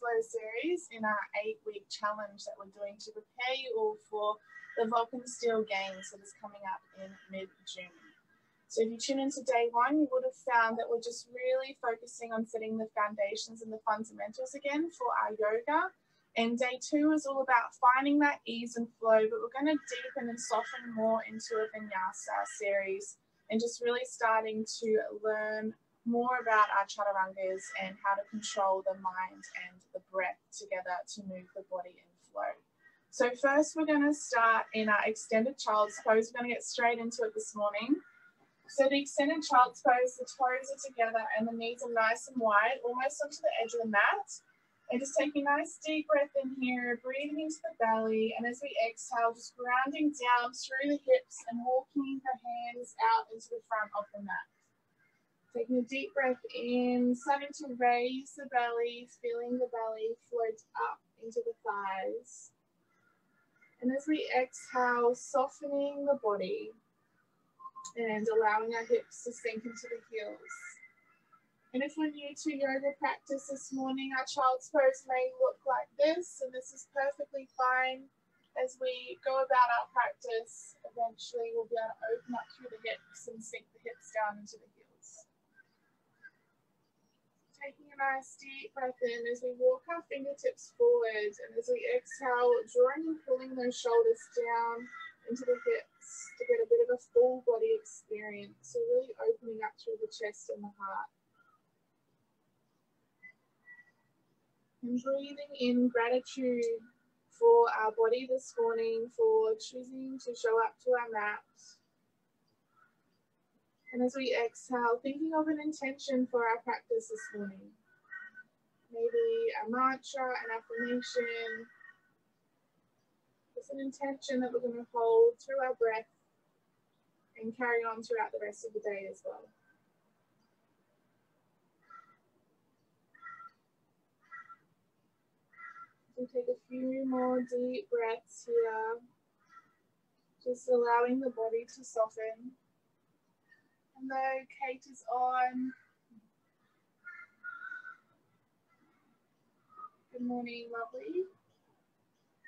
flow series in our 8-week challenge that we're doing to prepare you all for the Vulcan Steel Games that is coming up in mid-June. So if you tune into day 1, you would have found that we're just really focusing on setting the foundations and the fundamentals again for our yoga. And day 2 is all about finding that ease and flow, but we're going to deepen and soften more into a Vinyasa series and just really starting to learn more about our chaturangas and how to control the mind and the breath together to move the body in flow. So first we're going to start in our extended child's pose. We're going to get straight into it this morning. So the extended child's pose, the toes are together and the knees are nice and wide, almost onto the edge of the mat. And just taking a nice deep breath in here, breathing into the belly. And as we exhale, just grounding down through the hips and walking the hands out into the front of the mat. Taking a deep breath in, starting to raise the belly, feeling the belly float up into the thighs. And as we exhale, softening the body and allowing our hips to sink into the heels. And if we're new to yoga practice this morning, our child's pose may look like this, and this is perfectly fine. As we go about our practice, eventually we'll be able to open up through the hips and sink the hips down into the heels. Taking a nice deep breath in as we walk our fingertips forward, and as we exhale, drawing and pulling those shoulders down into the hips to get a bit of a full body experience. So really opening up through the chest and the heart. And breathing in gratitude for our body this morning, for choosing to show up to our mat. And as we exhale, thinking of an intention for our practice this morning. Maybe a mantra, an affirmation. It's an intention that we're going to hold through our breath and carry on throughout the rest of the day as well. We'll take a few more deep breaths here, just allowing the body to soften. And though Kate is on, good morning, lovely.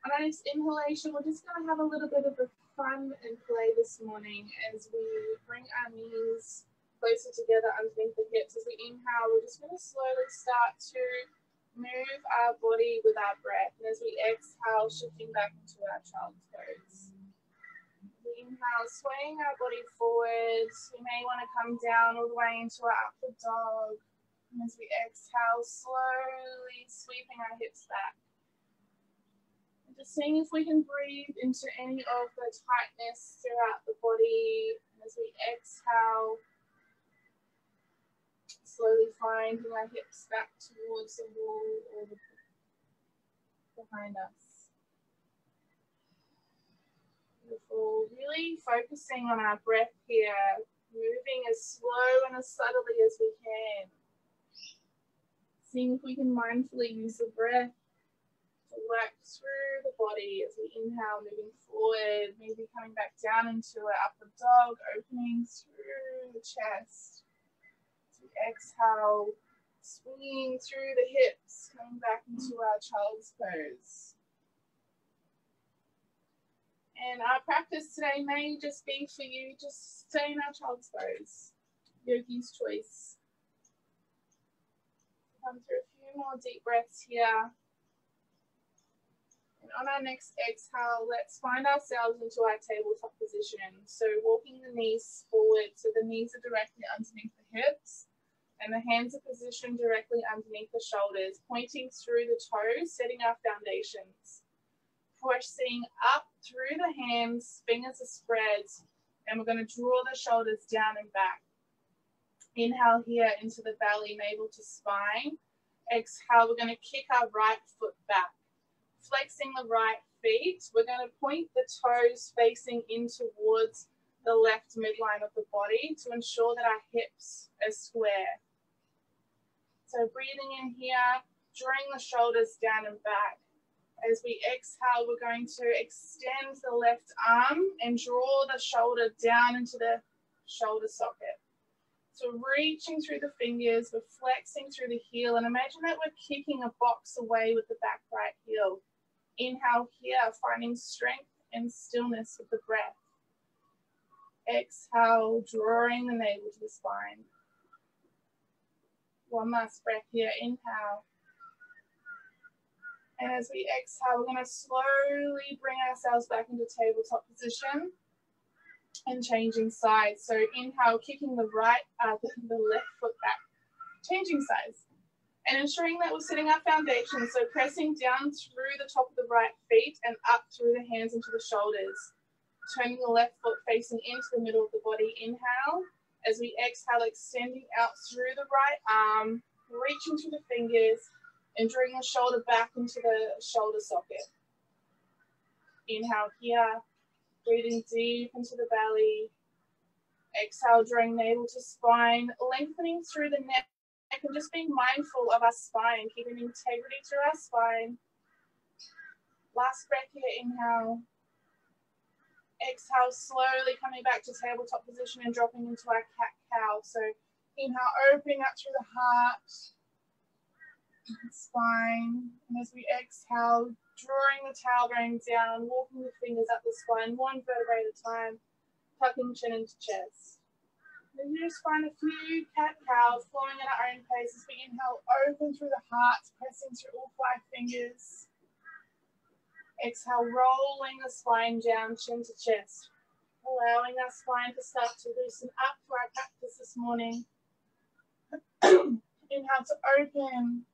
On our next inhalation, we're just going to have a little bit of a fun and play this morning as we bring our knees closer together underneath the hips. As we inhale, we're just going to slowly start to move our body with our breath. And as we exhale, shifting back into our child's pose. We inhale, swaying our body forward. We may want to come down all the way into our upward dog. And as we exhale, slowly sweeping our hips back. And just seeing if we can breathe into any of the tightness throughout the body. And as we exhale, slowly finding our hips back towards the wall or behind us. Beautiful. Really focusing on our breath here, moving as slow and as subtly as we can. Seeing if we can mindfully use the breath to work through the body as we inhale, moving forward, maybe coming back down into our upward dog, opening through the chest. Exhale, swinging through the hips, coming back into our child's pose. And our practice today may just be for you, just stay in our child's pose. Yogi's choice. Come through a few more deep breaths here. And on our next exhale, let's find ourselves into our tabletop position. So walking the knees forward, so the knees are directly underneath the hips. And the hands are positioned directly underneath the shoulders, pointing through the toes, setting our foundations. Pushing up through the hands, fingers are spread, and we're going to draw the shoulders down and back. Inhale here into the belly, navel to spine. Exhale, we're going to kick our right foot back. Flexing the right feet, we're going to point the toes facing in towards the left midline of the body to ensure that our hips are square. So breathing in here, drawing the shoulders down and back. As we exhale, we're going to extend the left arm and draw the shoulder down into the shoulder socket. So we're reaching through the fingers, we're flexing through the heel, and imagine that we're kicking a box away with the back right heel. Inhale here, finding strength and stillness with the breath. Exhale, drawing the navel to the spine. One last breath here, inhale. And as we exhale, we're going to slowly bring ourselves back into tabletop position and changing sides. So inhale, kicking the left foot back, changing sides. And ensuring that we're setting our foundation. So pressing down through the top of the right feet and up through the hands into the shoulders. Turning the left foot facing into the middle of the body. Inhale. As we exhale, extending out through the right arm, reaching through the fingers and drawing the shoulder back into the shoulder socket. Inhale here, breathing deep into the belly. Exhale, drawing navel to spine, lengthening through the neck and just being mindful of our spine, keeping integrity through our spine. Last breath here, inhale. Exhale, slowly coming back to tabletop position and dropping into our cat-cow. So inhale, opening up through the heart, spine. And as we exhale, drawing the tailbone down, walking the fingers up the spine, one vertebrae at a time, tucking chin into chest. And you just find a few cat-cows flowing at our own pace as we inhale, open through the heart, pressing through all 5 fingers. Exhale, rolling the spine down, chin to chest. Allowing our spine to start to loosen up for our practice this morning. Inhale to open.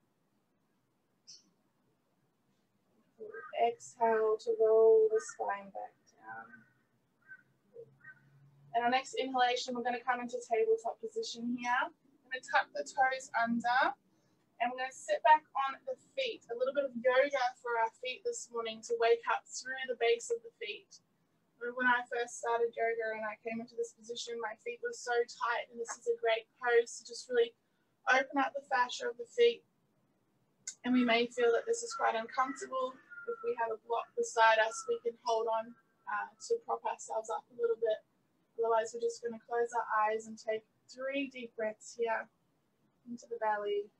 Exhale to roll the spine back down. And our next inhalation, we're going to come into tabletop position here. I'm going to tuck the toes under. And we're going to sit back on the feet. A little bit of yoga for our feet this morning to wake up through the base of the feet. When I first started yoga and I came into this position, my feet were so tight, and this is a great pose to just really open up the fascia of the feet. And we may feel that this is quite uncomfortable. If we have a block beside us, we can hold on to prop ourselves up a little bit. Otherwise, we're just going to close our eyes and take 3 deep breaths here into the belly.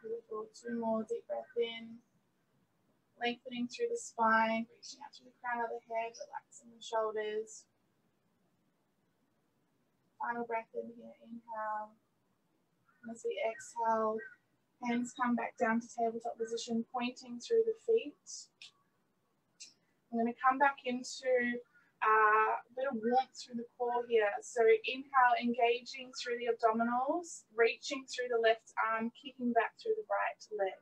Beautiful. 2 more deep breath in. Lengthening through the spine, reaching out through the crown of the head, relaxing the shoulders. Final breath in here, inhale. And as we exhale, hands come back down to tabletop position, pointing through the feet. I'm going to come back into a bit of warmth through the core here. So inhale, engaging through the abdominals, reaching through the left arm, kicking back through the right leg.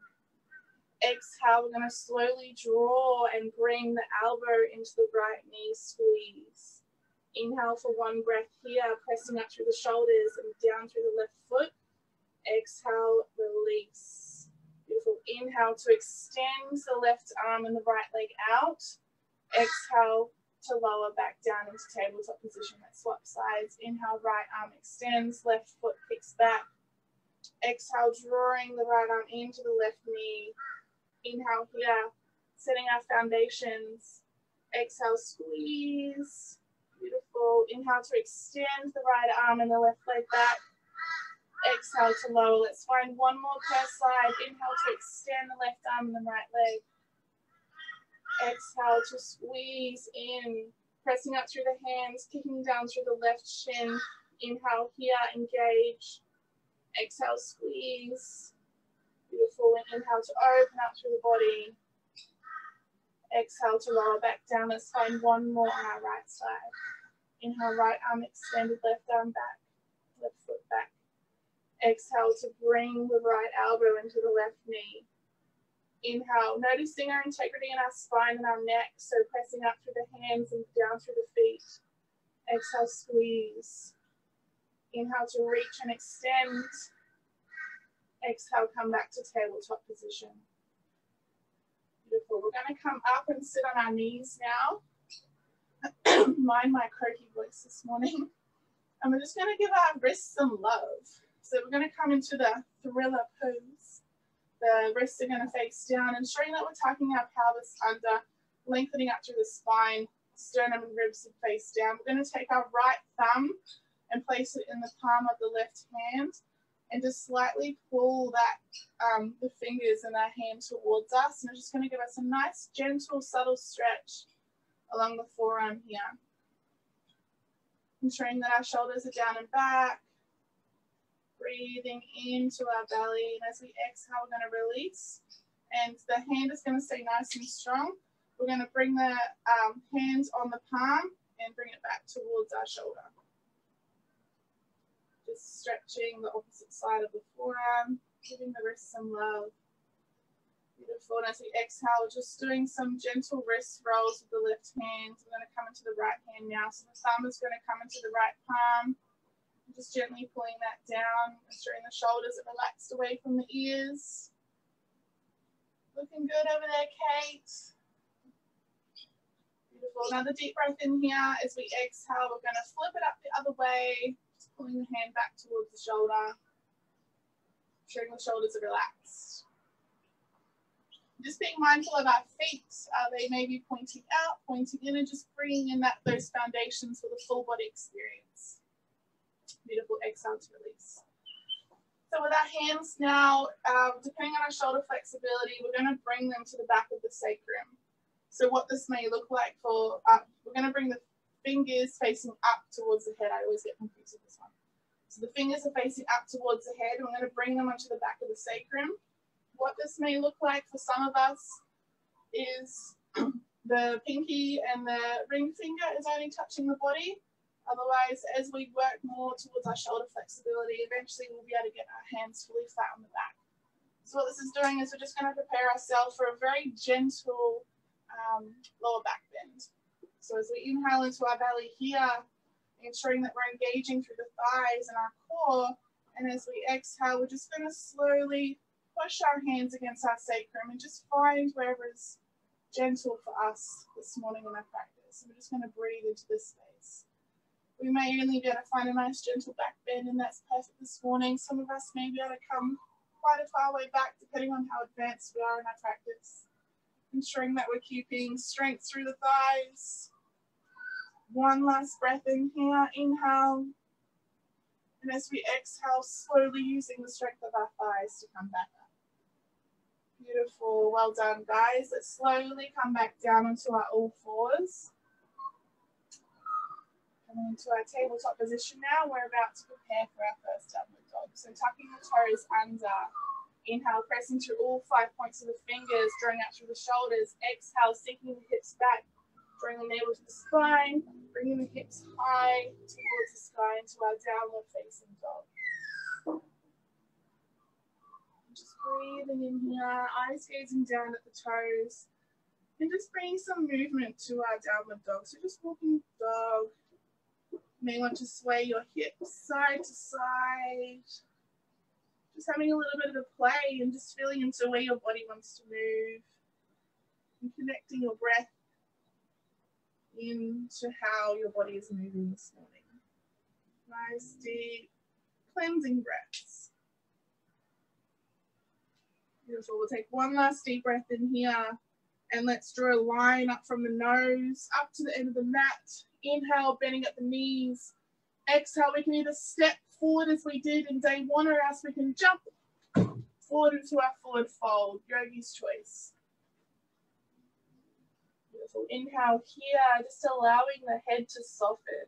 Exhale, we're going to slowly draw and bring the elbow into the right knee, squeeze. Inhale for 1 breath here, pressing up through the shoulders and down through the left foot. Exhale, release. Beautiful. Inhale to extend the left arm and the right leg out. Exhale to lower back down into tabletop position. Let's swap sides. Inhale, right arm extends, left foot kicks back. Exhale, drawing the right arm into the left knee. Inhale here, setting our foundations. Exhale, squeeze. Beautiful. Inhale to extend the right arm and the left leg back. Exhale to lower. Let's find 1 more per side. Inhale to extend the left arm and the right leg. Exhale to squeeze in, pressing up through the hands, kicking down through the left shin. Inhale here, engage. Exhale, squeeze. Beautiful. And inhale to open up through the body. Exhale to lower back down. Let's find 1 more on our right side. Inhale, right arm extended, left arm back, left foot back. Exhale to bring the right elbow into the left knee. Inhale, noticing our integrity in our spine and our neck. So pressing up through the hands and down through the feet. Exhale, squeeze. Inhale to reach and extend. Exhale, come back to tabletop position. Beautiful. We're going to come up and sit on our knees now. Mind my croaky voice this morning. And we're just going to give our wrists some love. So we're going to come into the thriller pose. The wrists are going to face down, ensuring that we're tucking our pelvis under, lengthening up through the spine, sternum and ribs are face down. We're going to take our right thumb and place it in the palm of the left hand and just slightly pull that the fingers in our hand towards us. And it's just going to give us a nice, gentle, subtle stretch along the forearm here. Ensuring that our shoulders are down and back. Breathing into our belly. And as we exhale, we're going to release. And the hand is going to stay nice and strong. We're going to bring the hands on the palm and bring it back towards our shoulder. Just stretching the opposite side of the forearm, giving the wrist some love. Beautiful. And as we exhale, just doing some gentle wrist rolls with the left hand. We're going to come into the right hand now. So the thumb is going to come into the right palm. Just gently pulling that down, ensuring the shoulders are relaxed away from the ears. Looking good over there, Kate. Beautiful. Another deep breath in here. As we exhale, we're going to flip it up the other way. Just pulling the hand back towards the shoulder. Ensuring the shoulders are relaxed. Just being mindful of our feet. They may be pointing out, pointing in, and just bringing in those foundations for the full body experience. Beautiful. Exhale to release. So with our hands now, depending on our shoulder flexibility, we're going to bring them to the back of the sacrum. So what this may look like for, we're going to bring the fingers facing up towards the head. I always get confused with this one. So the fingers are facing up towards the head. And we're going to bring them onto the back of the sacrum. What this may look like for some of us is the pinky and the ring finger is only touching the body. Otherwise, as we work more towards our shoulder flexibility, eventually we'll be able to get our hands fully flat on the back. So what this is doing is we're just going to prepare ourselves for a very gentle lower back bend. So as we inhale into our belly here, ensuring that we're engaging through the thighs and our core, and as we exhale, we're just going to slowly push our hands against our sacrum and just find wherever is gentle for us this morning in our practice. And we're just going to breathe into this space. We may only be able to find a nice gentle back bend, and that's perfect this morning. Some of us may be able to come quite a far way back, depending on how advanced we are in our practice. Ensuring that we're keeping strength through the thighs. One last breath in here, inhale. And as we exhale, slowly using the strength of our thighs to come back up. Beautiful, well done, guys. Let's slowly come back down onto our all fours. Coming into our tabletop position now, we're about to prepare for our first downward dog. So tucking the toes under. Inhale, pressing through all 5 points of the fingers, drawing out through the shoulders. Exhale, sinking the hips back, drawing the navel to the spine, bringing the hips high towards the sky into our downward facing dog. Just breathing in here, eyes gazing down at the toes, and just bringing some movement to our downward dog. So just walking dog. You may want to sway your hips side to side. Just having a little bit of a play and just feeling into where your body wants to move. And connecting your breath into how your body is moving this morning. Nice, deep, cleansing breaths. Beautiful. We'll take one last deep breath in here. And let's draw a line up from the nose, up to the end of the mat. Inhale, bending at the knees. Exhale, we can either step forward as we did in day one, or else we can jump forward into our forward fold. Yogi's choice. Beautiful. Inhale here, just allowing the head to soften.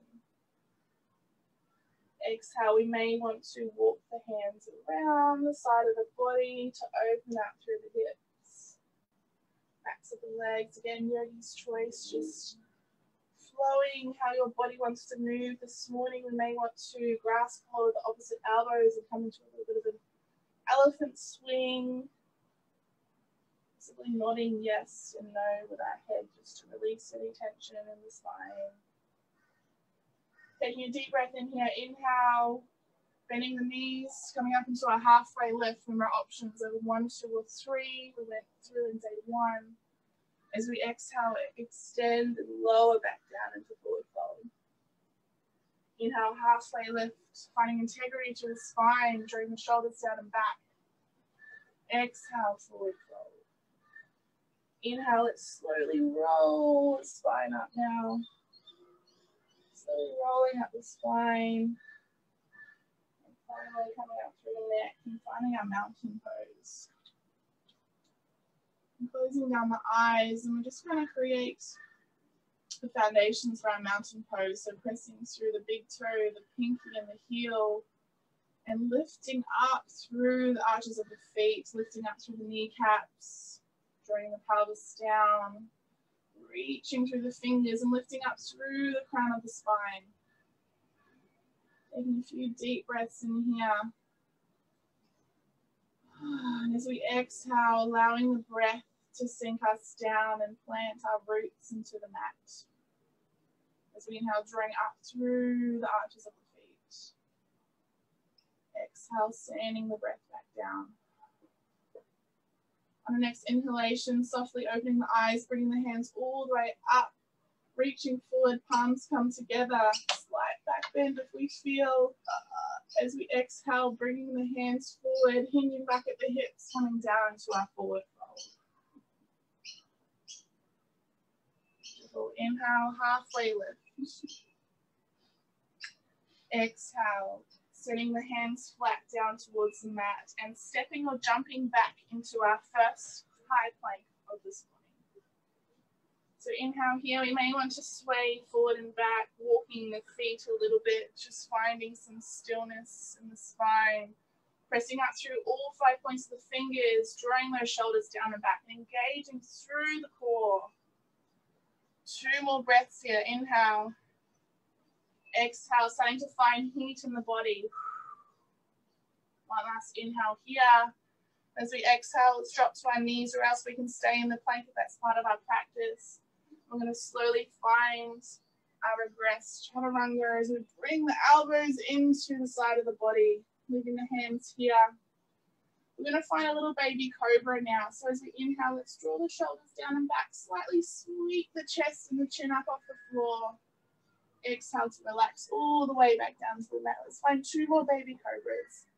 Exhale, we may want to walk the hands around the side of the body to open out through the hips. Backs of the legs, again, yogi's choice, just flowing how your body wants to move. This morning we may want to grasp hold of the opposite elbows and come into a little bit of an elephant swing. Simply nodding yes and no with our head just to release any tension in the spine. Taking a deep breath in here, inhale, bending the knees, coming up into a halfway lift. Remember our options are 1, 2, or 3. We went through in day one. As we exhale, extend and lower back down into forward fold. Inhale, halfway lift, finding integrity to the spine, drawing the shoulders down and back. Exhale, forward fold. Inhale, let's slowly roll the spine up now. Slowly rolling up the spine. And finally coming up through the neck and finding our mountain pose. And closing down the eyes, and we're just going to create the foundations for our mountain pose. So pressing through the big toe, the pinky and the heel, and lifting up through the arches of the feet, lifting up through the kneecaps, drawing the pelvis down, reaching through the fingers and lifting up through the crown of the spine. Taking a few deep breaths in here. And as we exhale, allowing the breath to sink us down and plant our roots into the mat. As we inhale, drawing up through the arches of the feet. Exhale, sending the breath back down. On the next inhalation, softly opening the eyes, bringing the hands all the way up, reaching forward, palms come together, slight back bend if we feel. As we exhale, bringing the hands forward, hinging back at the hips, coming down to our forward fold. Inhale, halfway lift. Exhale, setting the hands flat down towards the mat and stepping or jumping back into our first high plank of this morning. So inhale here, we may want to sway forward and back, walking the feet a little bit, just finding some stillness in the spine, pressing up through all 5 points of the fingers, drawing those shoulders down and back, engaging through the core. 2 more breaths here. Inhale. Exhale, starting to find heat in the body. One last inhale here. As we exhale, let's drop to our knees, or else we can stay in the plank if that's part of our practice. We're going to slowly find our regress chaturanga as we bring the elbows into the side of the body, moving the hands here. We're going to find a little baby cobra now. So as we inhale, let's draw the shoulders down and back, slightly sweep the chest and the chin up off the floor. Exhale to relax all the way back down to the mat. Let's find 2 more baby cobras.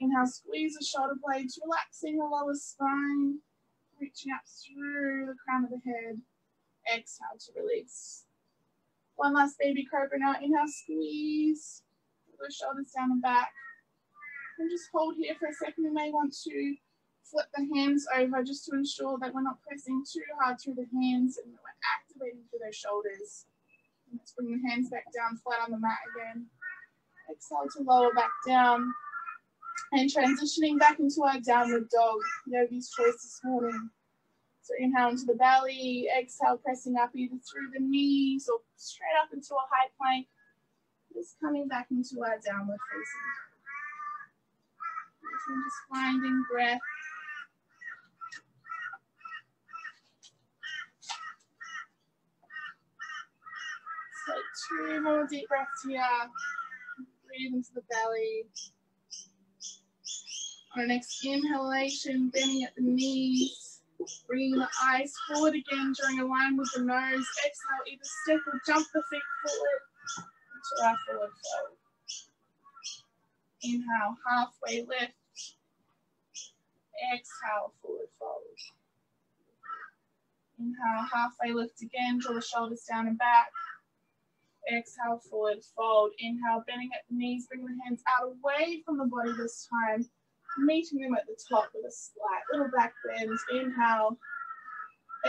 Inhale, squeeze the shoulder blades, relaxing the lower spine, reaching up through the crown of the head. Exhale to release. One last baby cobra now. Inhale, squeeze the shoulders down and back. And just hold here for a second. We may want to flip the hands over just to ensure that we're not pressing too hard through the hands and that we're activating through those shoulders. And let's bring the hands back down flat on the mat again. Exhale to lower back down. And transitioning back into our downward dog, yogi's choice this morning. So inhale into the belly, exhale pressing up either through the knees or straight up into a high plank. Just coming back into our downward facing. And just finding breath. So 2 more deep breaths here. Breathe into the belly. On our next inhalation, bending at the knees, bringing the eyes forward again, drawing a line with the nose. Exhale, either step or jump the feet forward into our forward fold. Inhale, halfway lift. Exhale, forward fold. Inhale, halfway lift again, draw the shoulders down and back. Exhale, forward fold. Inhale, bending at the knees, bring the hands out away from the body this time, meeting them at the top with a slight little back bend. Inhale.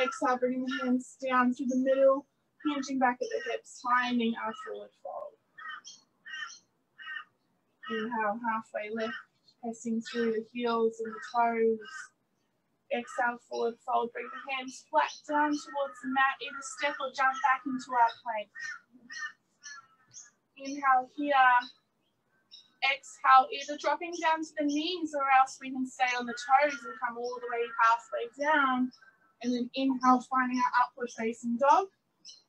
Exhale, bringing the hands down through the middle, hinging back at the hips, finding our forward fold. Inhale, halfway lift, pressing through the heels and the toes. Exhale, forward fold, bring the hands flat down towards the mat, either step or jump back into our plank. Inhale here. Exhale, either dropping down to the knees or else we can stay on the toes and come all the way halfway down. And then inhale, finding our upward facing dog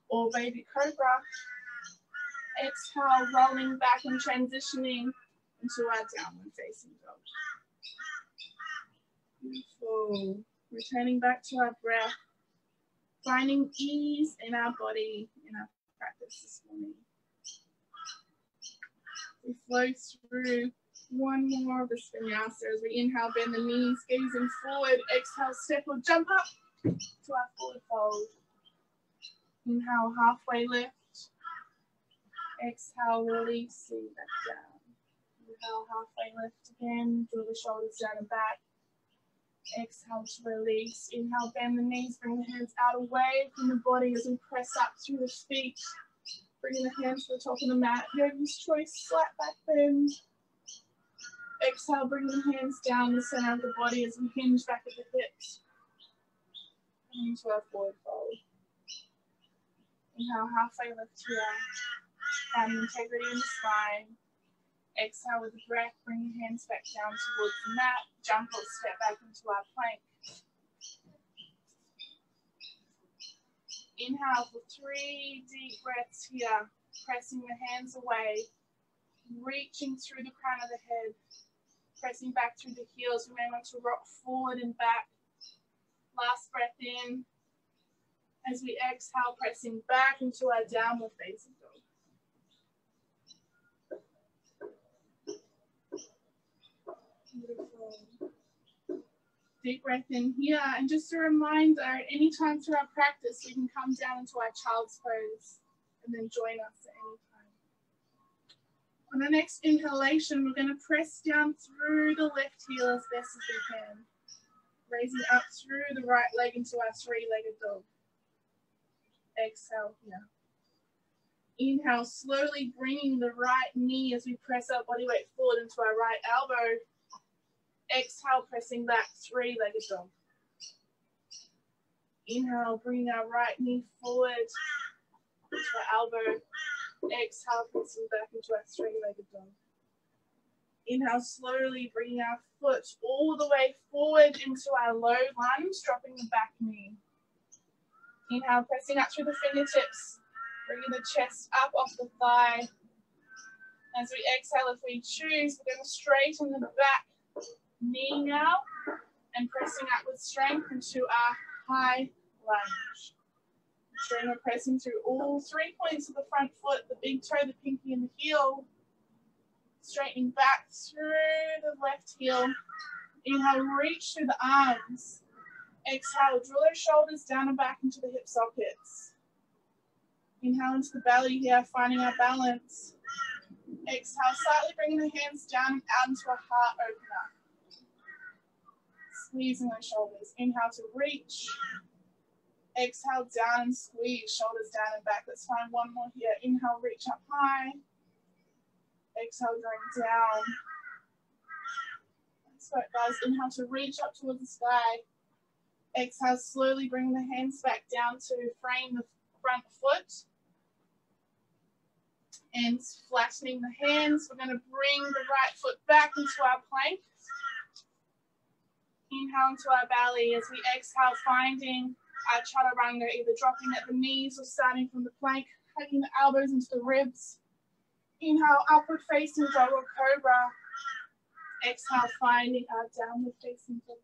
or baby cobra. Exhale, rolling back and transitioning into our downward facing dog. Beautiful. Returning back to our breath, finding ease in our body, in our practice this morning. We flow through one more of this vinyasa as we inhale, bend the knees, gazing forward. Exhale, step or jump up. to our forward fold. Inhale, halfway lift. Exhale, release, see back down. Inhale, halfway lift again. Draw the shoulders down and back. Exhale to release. Inhale, bend the knees, bring the hands out away from the body as we press up through the feet. Bringing the hands to the top of the mat. Yogi's choice, slight back bend. Exhale, bring the hands down the center of the body as we hinge back at the hips. And into our forward fold. Inhale, halfway lift here. Find integrity in the spine. Exhale with the breath, bring your hands back down towards the mat. Jump or step back into our plank. Inhale for 3 deep breaths here. Pressing the hands away. Reaching through the crown of the head. Pressing back through the heels. We may want to rock forward and back. Last breath in. As we exhale, pressing back into our downward facing dog. Beautiful. Deep breath in here. And just a reminder, anytime through our practice, we can come down into our child's pose and then join us at any time. On the next inhalation, we're going to press down through the left heel as best as we can. Raising up through the right leg into our 3-legged dog. Exhale here. Inhale, slowly bringing the right knee as we press our body weight forward into our right elbow. Exhale, pressing back, 3-legged dog. Inhale, bringing our right knee forward into our elbow. Exhale, pressing back into our 3-legged dog. Inhale, slowly bringing our foot all the way forward into our low lunge, dropping the back knee. Inhale, pressing up through the fingertips, bringing the chest up off the thigh. As we exhale, if we choose, we're going to straighten the back knee now and pressing up with strength into our high lunge. Ensuring we're pressing through all 3 points of the front foot, the big toe, the pinky, and the heel. Straightening back through the left heel. Inhale, reach through the arms. Exhale, draw those shoulders down and back into the hip sockets. Inhale into the belly here, finding our balance. Exhale, slightly bringing the hands down and out into a heart opener. Squeezing those shoulders. Inhale to reach. Exhale, down and squeeze, shoulders down and back. Let's find one more here. Inhale, reach up high. Exhale, going down. That's right, guys. Inhale to reach up towards the sky. Exhale, slowly bring the hands back down to frame the front foot. And flattening the hands, we're going to bring the right foot back into our plank. Inhale into our belly as we exhale, finding our chaturanga, either dropping at the knees or starting from the plank, hugging the elbows into the ribs. Inhale, upward facing dog or cobra. Exhale, finding our downward facing dog.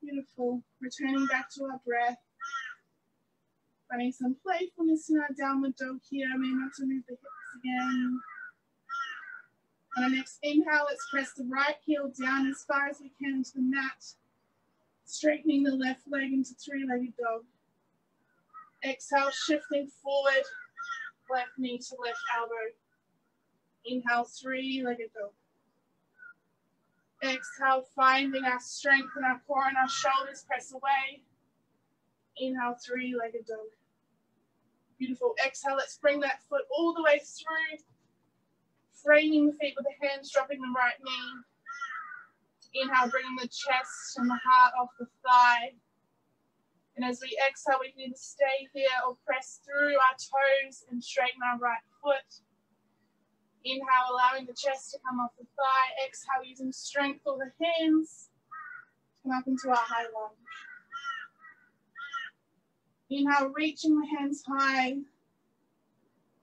Beautiful. Returning back to our breath. Finding some playfulness in our downward dog here. Maybe not to move the hips again. On our next inhale, let's press the right heel down as far as we can into the mat. Straightening the left leg into 3-legged dog. Exhale, shifting forward. Left knee to left elbow. Inhale, 3-legged dog. Exhale, finding our strength in our core and our shoulders press away. Inhale, 3-legged dog. Beautiful. Exhale, let's bring that foot all the way through. Framing the feet with the hands, dropping the right knee. Inhale, bringing the chest and the heart off the thigh. And as we exhale, we can either stay here or press through our toes and straighten our right foot. Inhale, allowing the chest to come off the thigh. Exhale, using strength of the hands. Come up into our high lunge. Inhale, reaching the hands high.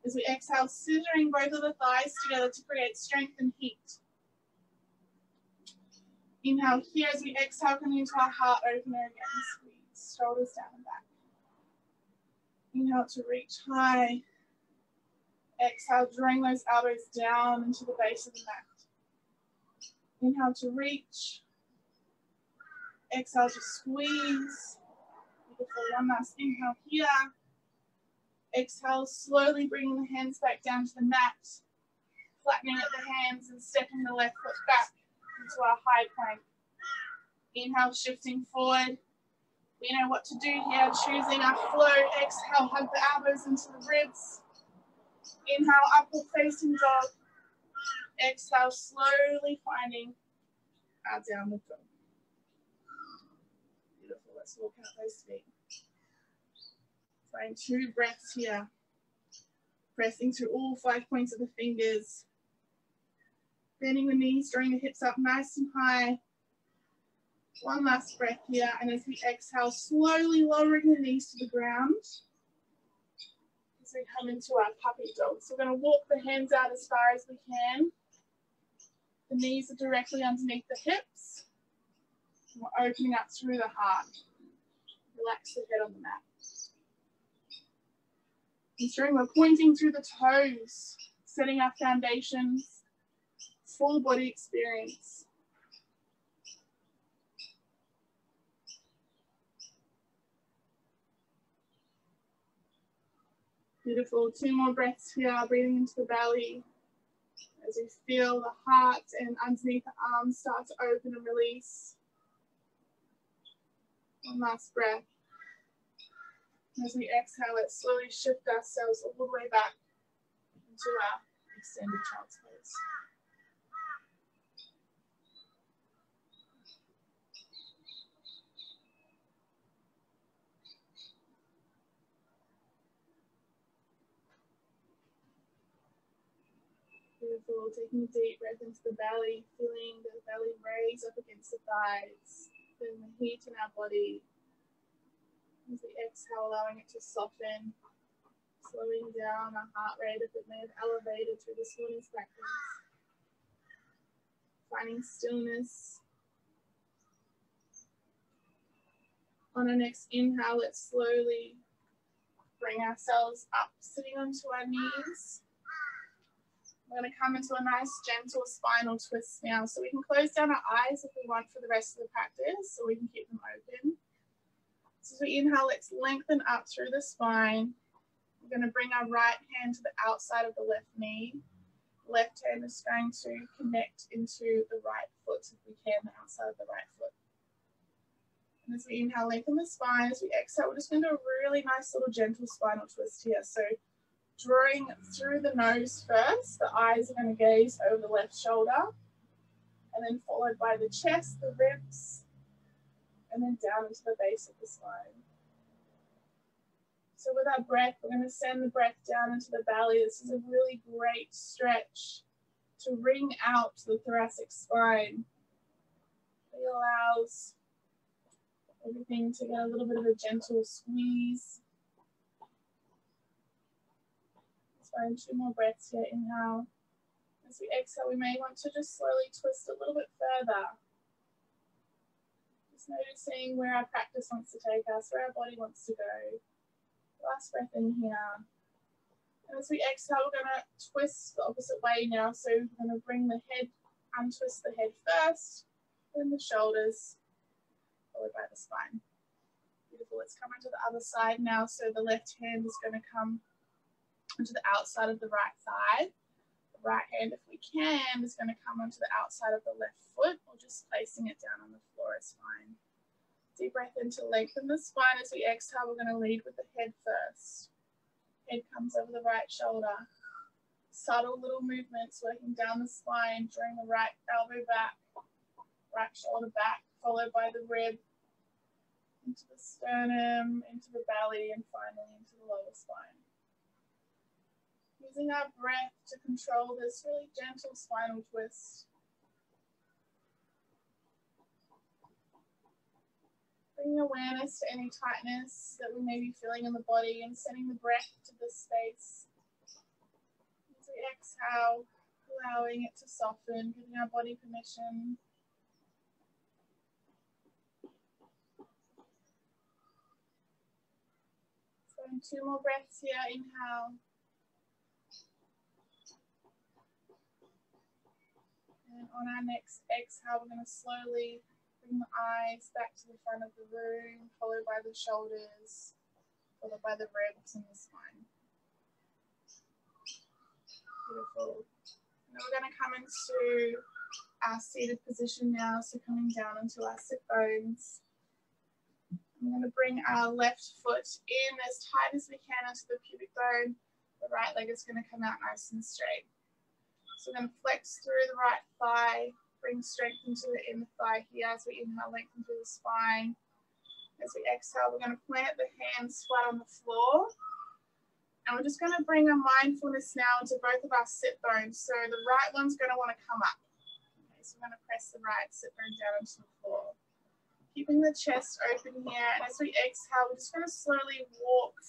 As we exhale, scissoring both of the thighs together to create strength and heat. Inhale here as we exhale, coming into our heart opener again. Squeeze, shoulders down and back. Inhale to reach high. Exhale, drawing those elbows down into the base of the mat. Inhale to reach. Exhale to squeeze. Beautiful. One last inhale here. Exhale, slowly bringing the hands back down to the mat. Flattening at the hands and stepping the left foot back into our high plank. Inhale, shifting forward. We know what to do here, choosing our flow. Exhale, hug the elbows into the ribs. Inhale, upward facing dog. Exhale, slowly finding our downward dog. Beautiful, let's walk out those feet. Find 2 breaths here. Pressing through all 5 points of the fingers. Bending the knees, drawing the hips up nice and high. One last breath here, and as we exhale, slowly lowering the knees to the ground as we come into our puppy dog. So we're going to walk the hands out as far as we can. The knees are directly underneath the hips. And we're opening up through the heart. Relax the head on the mat. Ensuring we're pointing through the toes, setting our foundations, full body experience. Beautiful. 2 more breaths here, breathing into the belly as we feel the heart and underneath the arms start to open and release. One last breath. As we exhale, let's slowly shift ourselves all the way back into our extended child's pose. Beautiful. Taking a deep breath into the belly, feeling the belly raise up against the thighs, feeling the heat in our body. As we exhale, allowing it to soften, slowing down our heart rate if it may have elevated through this morning's practice. Finding stillness. On our next inhale, let's slowly bring ourselves up, sitting onto our knees. We're going to come into a nice gentle spinal twist now. So we can close down our eyes if we want for the rest of the practice, or we can keep them open. So as we inhale, let's lengthen up through the spine. We're going to bring our right hand to the outside of the left knee. Left hand is going to connect into the right foot if we can, the outside of the right foot. And as we inhale, lengthen the spine. As we exhale, we're just going to do a really nice little gentle spinal twist here. So drawing through the nose first, the eyes are going to gaze over the left shoulder, and then followed by the chest, the ribs, and then down into the base of the spine. So with our breath, we're going to send the breath down into the belly. This is a really great stretch to wring out the thoracic spine. It allows everything to get a little bit of a gentle squeeze. Let's find 2 more breaths here. Inhale. As we exhale, we may want to just slowly twist a little bit further. Noticing where our practice wants to take us, where our body wants to go. Last breath in here. And as we exhale, we're going to twist the opposite way now. So we're going to bring the head, untwist the head first, then the shoulders, followed by the spine. Beautiful. Let's come onto the other side now. So the left hand is going to come onto the outside of the right thigh. The right hand, if we can, is going to come onto the outside of the left foot, or just placing it down on the floor is fine. Deep breath in to lengthen the spine. As we exhale, we're going to lead with the head first. Head comes over the right shoulder. Subtle little movements working down the spine, drawing the right elbow back, right shoulder back, followed by the rib, into the sternum, into the belly, and finally into the lower spine. Using our breath to control this really gentle spinal twist. Bringing awareness to any tightness that we may be feeling in the body and sending the breath to this space. As we exhale, allowing it to soften, giving our body permission. So 2 more breaths here. Inhale. And on our next exhale, we're going to slowly Bring the eyes back to the front of the room, followed by the shoulders, followed by the ribs and the spine. Beautiful. Now we're going to come into our seated position now, so coming down into our sit bones. I'm going to bring our left foot in as tight as we can into the pubic bone. The right leg is going to come out nice and straight. So we're going to flex through the right thigh, bring strength into the inner thigh here as we inhale, lengthen through the spine. As we exhale, we're going to plant the hands flat on the floor. And we're just going to bring our mindfulness now into both of our sit bones. So the right one's going to want to come up. Okay, so we're going to press the right sit bone down onto the floor. Keeping the chest open here, and as we exhale, we're just going to slowly walk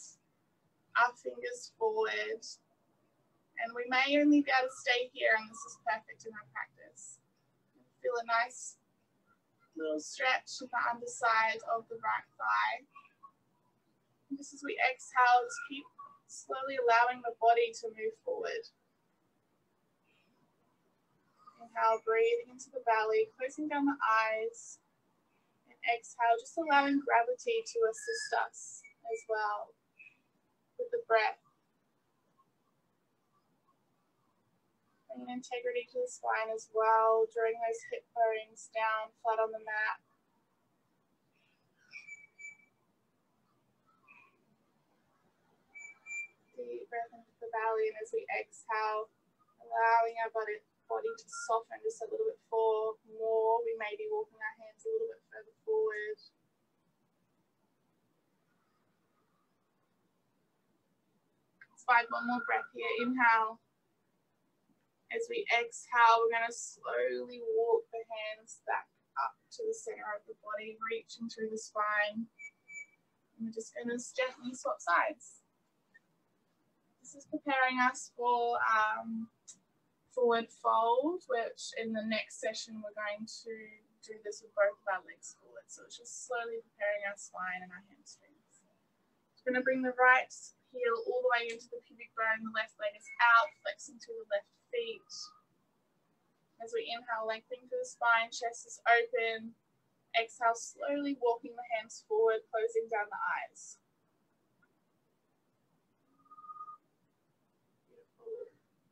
our fingers forward. And we may only be able to stay here, and this is perfect in our practice. Feel a nice little stretch in the underside of the right thigh. And just as we exhale, just keep slowly allowing the body to move forward. Inhale, breathing into the belly, closing down the eyes. Exhale, just allowing gravity to assist us as well with the breath. Bringing integrity to the spine as well, drawing those hip bones down flat on the mat. Deep breath into the belly, and as we exhale, allowing our body to soften just a little bit more. We may be walking our hands a little bit further forward. Let's find one more breath here. Inhale. As we exhale, we're going to slowly walk the hands back up to the center of the body, reaching through the spine. And we're just going to gently swap sides. This is preparing us for forward fold, which in the next session we're going to do this with both of our legs forward. So it's just slowly preparing our spine and our hamstrings. We're going to bring the right heel all the way into the pubic bone. The left leg is out, flexing through the left feet. As we inhale, lengthening through the spine, chest is open. Exhale, slowly walking the hands forward, closing down the eyes.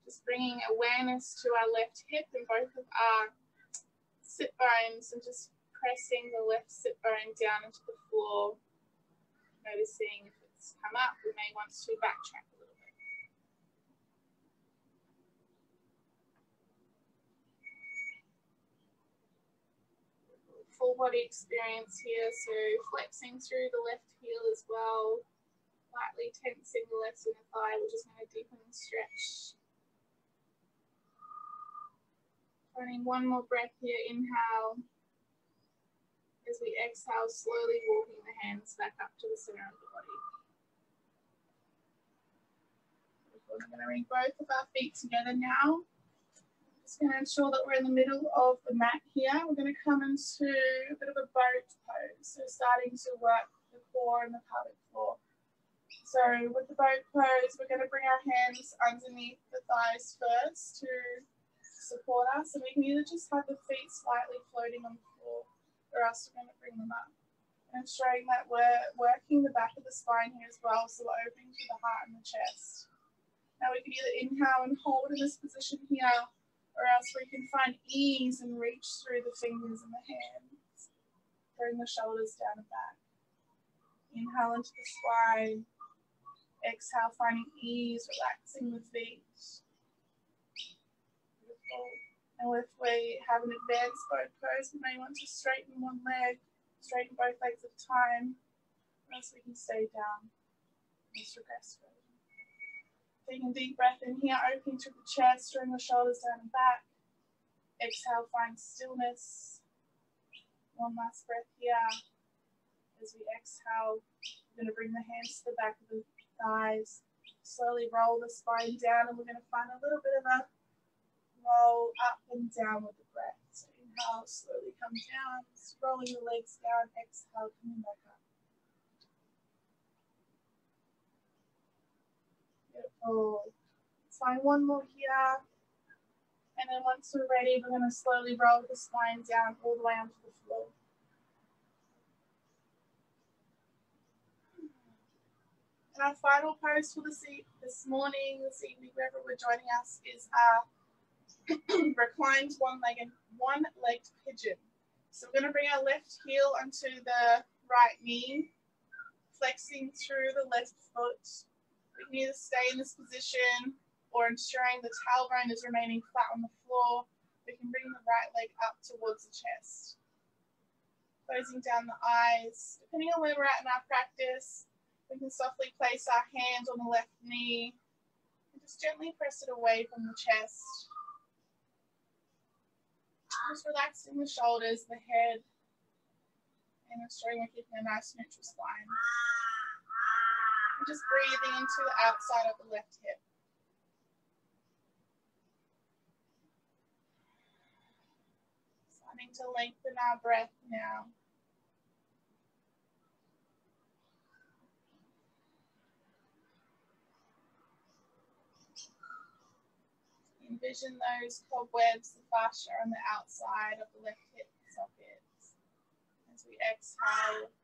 Just bringing awareness to our left hip and both of our sit bones and just pressing the left sit bone down into the floor. Noticing if it's come up, we may want to backtrack a little bit. Full body experience here, so flexing through the left heel as well, lightly tensing the left inner thigh. We're just going to deepen and stretch. Running one more breath here, inhale. As we exhale, slowly walking the hands back up to the center of the body. We're going to bring both of our feet together now. Just going to ensure that we're in the middle of the mat here. We're going to come into a bit of a boat pose. So starting to work the core and the pelvic floor. So with the boat pose, we're going to bring our hands underneath the thighs first to support us, and we can either just have the feet slightly floating on the floor, or else we're going to bring them up. And ensuring that we're working the back of the spine here as well, so we're opening to the heart and the chest. Now we can either inhale and hold in this position here, or else we can find ease and reach through the fingers and the hands. Bring the shoulders down and back. Inhale into the spine. Exhale, finding ease, relaxing the feet. And if we have an advanced boat pose, we may want to straighten one leg, straighten both legs at a time, or else we can stay down. Let's regress further. Taking a deep breath in here, opening through the chest, drawing the shoulders down and back. Exhale, find stillness. One last breath here. As we exhale, we're going to bring the hands to the back of the thighs. Slowly roll the spine down, and we're going to find a little bit of a roll up and down with the breath. So inhale, slowly come down, just rolling the legs down, exhale, coming back up. Beautiful. Let's find one more here. And then once we're ready, we're going to slowly roll the spine down all the way onto the floor. Our final pose for this morning, this evening, wherever we're joining us, is our reclined one-legged pigeon. So we're going to bring our left heel onto the right knee, flexing through the left foot. We can either stay in this position or ensuring the tailbone is remaining flat on the floor. We can bring the right leg up towards the chest. Closing down the eyes. Depending on where we're at in our practice, we can softly place our hand on the left knee and just gently press it away from the chest. Just relaxing the shoulders, the head, and ensuring we're keeping a nice neutral spine. And just breathing into the outside of the left hip. Starting to lengthen our breath now. Envision those cobwebs, the fascia on the outside of the left hip socket. As we exhale,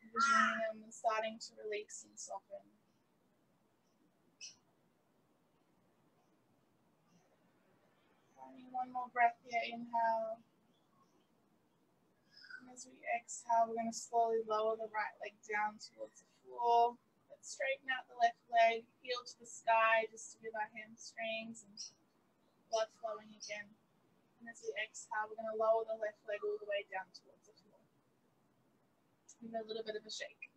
envisioning them starting to release and soften. Finding one more breath here, inhale. And as we exhale, we're going to slowly lower the right leg down towards the floor. Let's straighten out the left leg, heel to the sky, just to give our hamstrings and blood flowing again. And as we exhale, we're going to lower the left leg all the way down towards the floor. Give it a little bit of a shake.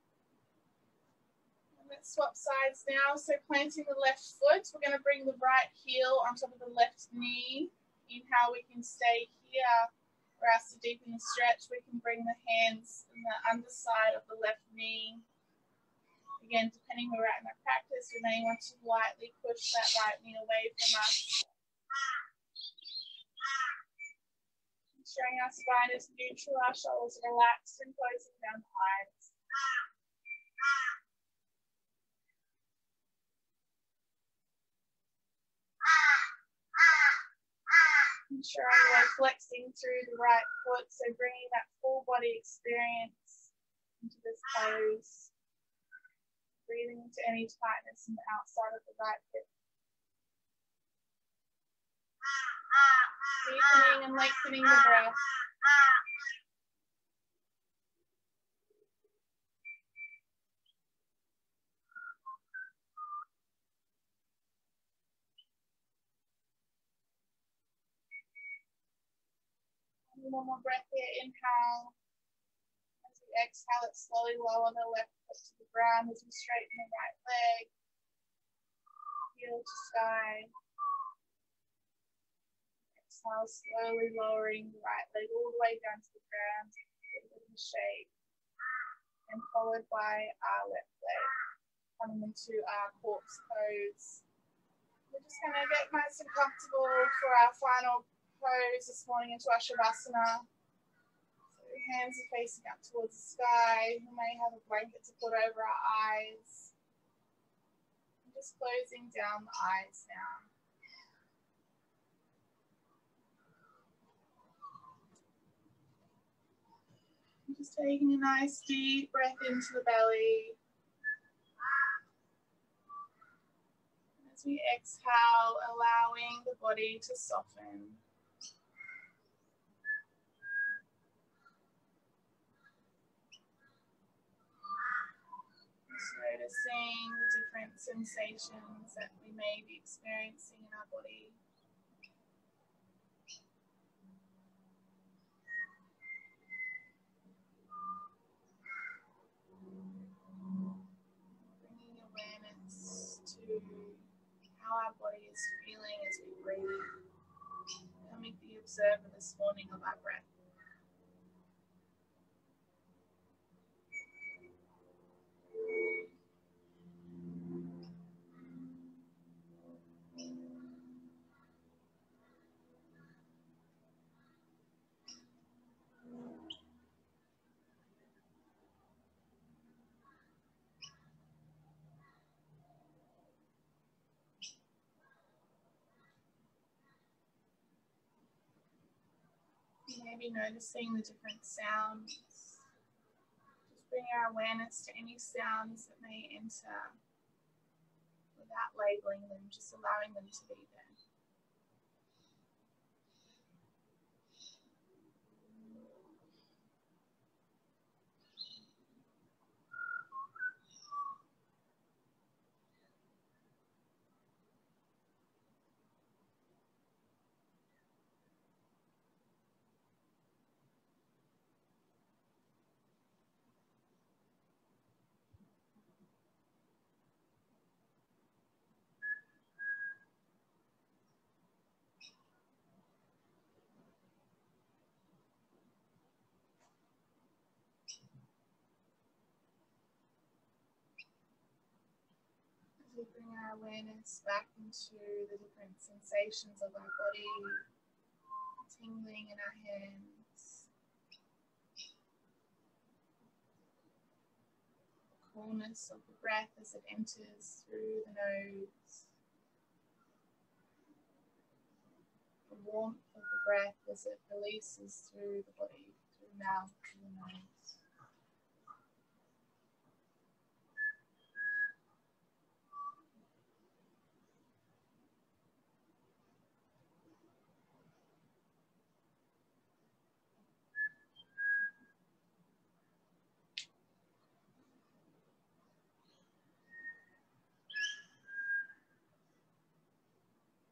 And let's swap sides now. So planting the left foot, we're going to bring the right heel on top of the left knee. Inhale, we can stay here. For us to deepen the stretch, we can bring the hands on the underside of the left knee. Again, depending where we're at in our practice, we may want to lightly push that right knee away from us. Ensuring our spine is neutral, our shoulders are relaxed, and closing down the eyes. Ensuring we're flexing through the right foot, so bringing that full body experience into this pose. Breathing into any tightness in the outside of the right hip. Deepening and lengthening the breath. One more breath here, inhale. As we exhale, let's slowly lower the left foot to the ground as we straighten the right leg. Heel to sky. Exhale, slowly lowering the right leg all the way down to the ground, a bit of a shake. And followed by our left leg, coming into our corpse pose. We're just going to get nice and comfortable for our final pose this morning into our Shavasana. So hands are facing up towards the sky. We may have a blanket to put over our eyes. And just closing down the eyes now. And just taking a nice deep breath into the belly. And as we exhale, allowing the body to soften. Noticing the different sensations that we may be experiencing in our body. Bringing awareness to how our body is feeling as we breathe. Becoming the observer this morning of our breath. Maybe noticing the different sounds. Just bring our awareness to any sounds that may enter without labeling them, just allowing them to be there. We bring our awareness back into the different sensations of our body, tingling in our hands, the coolness of the breath as it enters through the nose, the warmth of the breath as it releases through the body, through the mouth, through the nose.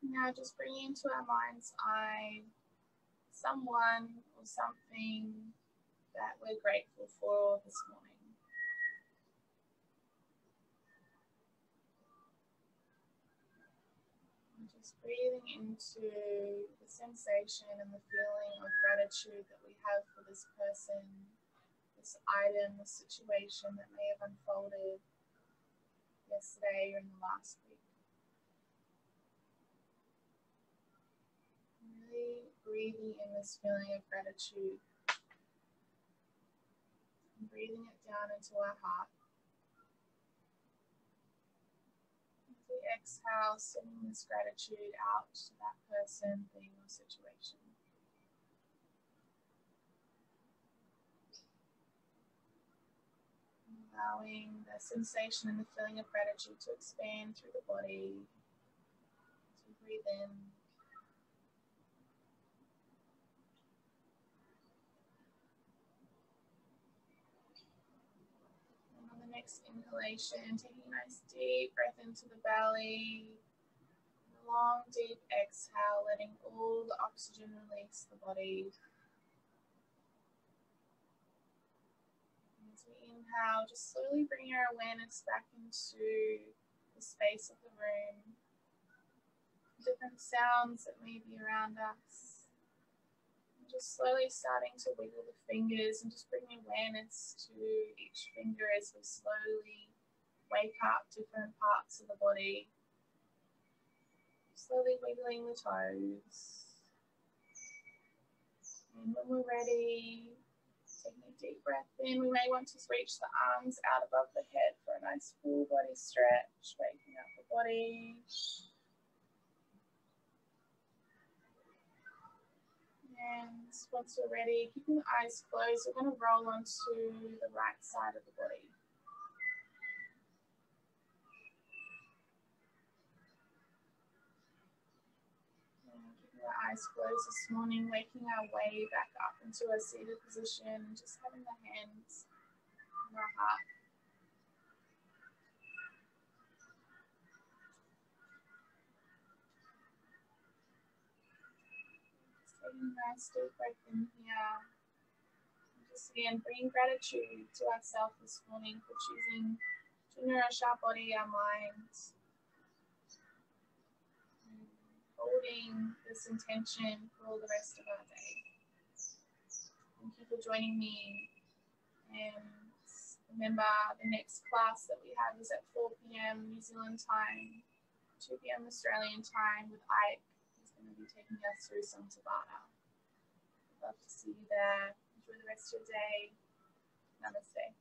Now just bringing into our mind's eye someone or something that we're grateful for this morning. And just breathing into the sensation and the feeling of gratitude that we have for this person, this item, this situation that may have unfolded yesterday or in the last week. Really breathing in this feeling of gratitude and breathing it down into our heart. As we exhale, sending this gratitude out to that person, thing, or situation. Allowing the sensation and the feeling of gratitude to expand through the body as we breathe in. Next inhalation, taking a nice deep breath into the belly, a long deep exhale, letting all the oxygen release the body. As we inhale, just slowly bring your awareness back into the space of the room, different sounds that may be around us. Just slowly starting to wiggle the fingers and just bringing awareness to each finger as we slowly wake up different parts of the body. Slowly wiggling the toes. And when we're ready, taking a deep breath in, we may want to reach the arms out above the head for a nice full body stretch, waking up the body. And once we're ready, keeping the eyes closed, we're going to roll onto the right side of the body. And keeping our eyes closed this morning, making our way back up into a seated position, just having the hands on our heart. Taking a nice deep breath in here. And just again, bringing gratitude to ourselves this morning for choosing to nourish our body, our mind. And holding this intention for all the rest of our day. Thank you for joining me. And remember, the next class that we have is at 4 p.m. New Zealand time, 2 p.m. Australian time with Ike. Going to be taking us through some Tabata. I'd love to see you there. Enjoy the rest of your day. Namaste.